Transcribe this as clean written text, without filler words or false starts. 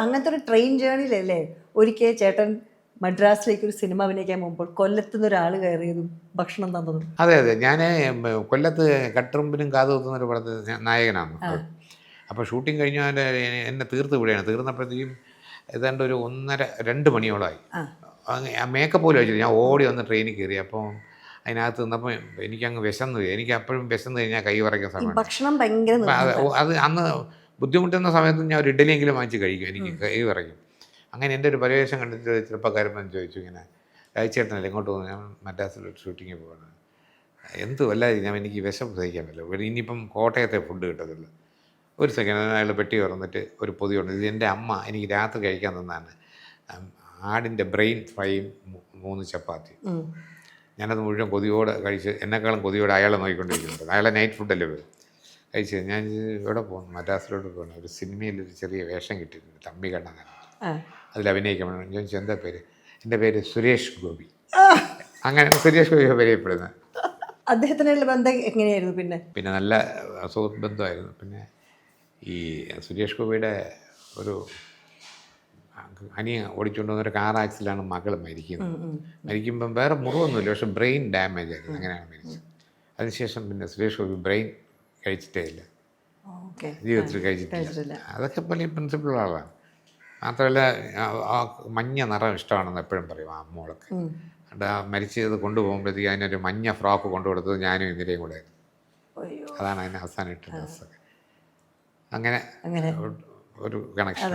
അങ്ങനത്തെ ഒരു ട്രെയിൻ ജേണിയിലല്ലേ ഒരിക്കൽ ചേട്ടൻ മദ്രാസിലേക്ക് ഒരു സിനിമ അഭിനയിക്കാൻ പോകുമ്പോൾ കൊല്ലത്തുനിന്ന് ഒരാൾ കയറിയതും ഭക്ഷണം തന്നതും? അതെ അതെ, ഞാൻ കൊല്ലത്ത് കട്ടുറുമ്പിനും കാതുകുത്തുന്നൊരു പടത്തിൽ നായകനാണ്. അപ്പോൾ ഷൂട്ടിങ് കഴിഞ്ഞാൽ എന്നെ തീർത്ത് വിടുകയാണ്. തീർന്നപ്പോഴത്തേക്കും ഏതാണ്ട് ഒരു 1:30-2 മണിയോളമായി. മേക്കപ്പ് പോലും വെച്ചില്ല. ഞാൻ ഓടി വന്ന് ട്രെയിനിൽ കയറി. അപ്പോൾ അതിനകത്ത് നിന്നപ്പോൾ എനിക്കങ്ങ് വിശന്നു. എനിക്ക് അപ്പോഴും വിശന്ന് കഴിഞ്ഞാൽ കൈ വിറയ്ക്കാൻ സമയം. ഭക്ഷണം ഭയങ്കര അത് അന്ന് ബുദ്ധിമുട്ടുന്ന സമയത്ത് ഞാൻ ഒരു ഇഡ്ഡലിയെങ്കിലും വാങ്ങിച്ച് കഴിക്കും. എനിക്ക് കൈ വിറയ്ക്കും. അങ്ങനെ എൻ്റെ ഒരു പരിവേഷം കണ്ടിട്ട് ചെറുപ്പക്കാരൻ ചോദിച്ചു, ഇങ്ങനെ രാജേട്ടനല്ലേ ഇങ്ങോട്ട് പോകുന്നു, ഞാൻ മദ്രാസിലൊരു ഷൂട്ടിങ്ങിൽ പോകണം, എന്ത് വല്ലാതെ ഞാൻ എനിക്ക് വിശം സഹിക്കാൻ പറ്റില്ല, ഇനിയിപ്പം കോട്ടയത്തെ ഫുഡ് കിട്ടത്തില്ല. ഒരു സെക്കൻഡ് അയാൾ പെട്ടി തുറന്നിട്ട് ഒരു പൊതിയുണ്ട്. ഇത് എൻ്റെ അമ്മ എനിക്ക് രാത്രി കഴിക്കാൻ തന്നാണ്. ആടിൻ്റെ ബ്രെയിൻ ഫ്രൈയും 3 ചപ്പാത്തി. ഞാനത് മുഴുവൻ കൊതിയോടെ കഴിച്ച്, എന്നെക്കാളും കൊതിയോടെ അയാളെ നോക്കിക്കൊണ്ടിരിക്കുന്നുണ്ട്. അയാളെ നൈറ്റ് ഫുഡല്ലേ വരും. കഴിച്ച് ഞാൻ ഇവിടെ പോകുന്നു, മദ്രാസിലോട്ട് പോകണം, ഒരു സിനിമയിലൊരു ചെറിയ വേഷം കിട്ടിയിട്ടുണ്ട്, തമ്പി കണ്ണൻ, അതിൽ അഭിനയിക്കണം. ഞാൻ ചോദിച്ചു എന്താ പേര്? എൻ്റെ പേര് സുരേഷ് ഗോപി. അങ്ങനെ സുരേഷ് ഗോപി പരിചയപ്പെടുന്നത്. അദ്ദേഹത്തിനുള്ള ബന്ധം എങ്ങനെയായിരുന്നു? പിന്നെ നല്ല സുഹൃത്ത് ബന്ധമായിരുന്നു. പിന്നെ ഈ സുരേഷ് ഗോപിയുടെ ഒരു അനിയ ഓടിച്ചുകൊണ്ട് വന്നൊരു കാർ ആക്സിഡൻ്റാണ് മകൾ മരിക്കുന്നത്. മരിക്കുമ്പം വേറെ മുറിവൊന്നുമില്ല, പക്ഷെ ബ്രെയിൻ ഡാമേജ് ആയിരുന്നു. അങ്ങനെയാണ് മരിച്ചത്. അതിനുശേഷം പിന്നെ സുരേഷ് ഗോപി ബ്രെയിൻ കഴിച്ചിട്ടേ ഇല്ല, ജീവിതത്തിൽ കഴിച്ചിട്ടില്ല. അതൊക്കെ വലിയ പ്രിൻസിപ്പിളുള്ള ആളാണ്. മാത്രമല്ല ആ മഞ്ഞ നിറം ഇഷ്ടമാണെന്ന് എപ്പോഴും പറയും ആ മോളൊക്കെ. അതുകൊണ്ട് ആ മരിച്ചത് കൊണ്ടുപോകുമ്പോഴത്തേക്ക് അതിനൊരു മഞ്ഞ ഫ്രോക്ക് കൊണ്ടുകൊടുത്തത് ഞാനും ഇന്ദിരയും കൂടെ ആയിരുന്നു. അതാണ് അതിന് അവസാനം ഇട്ട ഡ്രസ്സൊക്കെ. അങ്ങനെ ഒരു കണക്ഷൻ.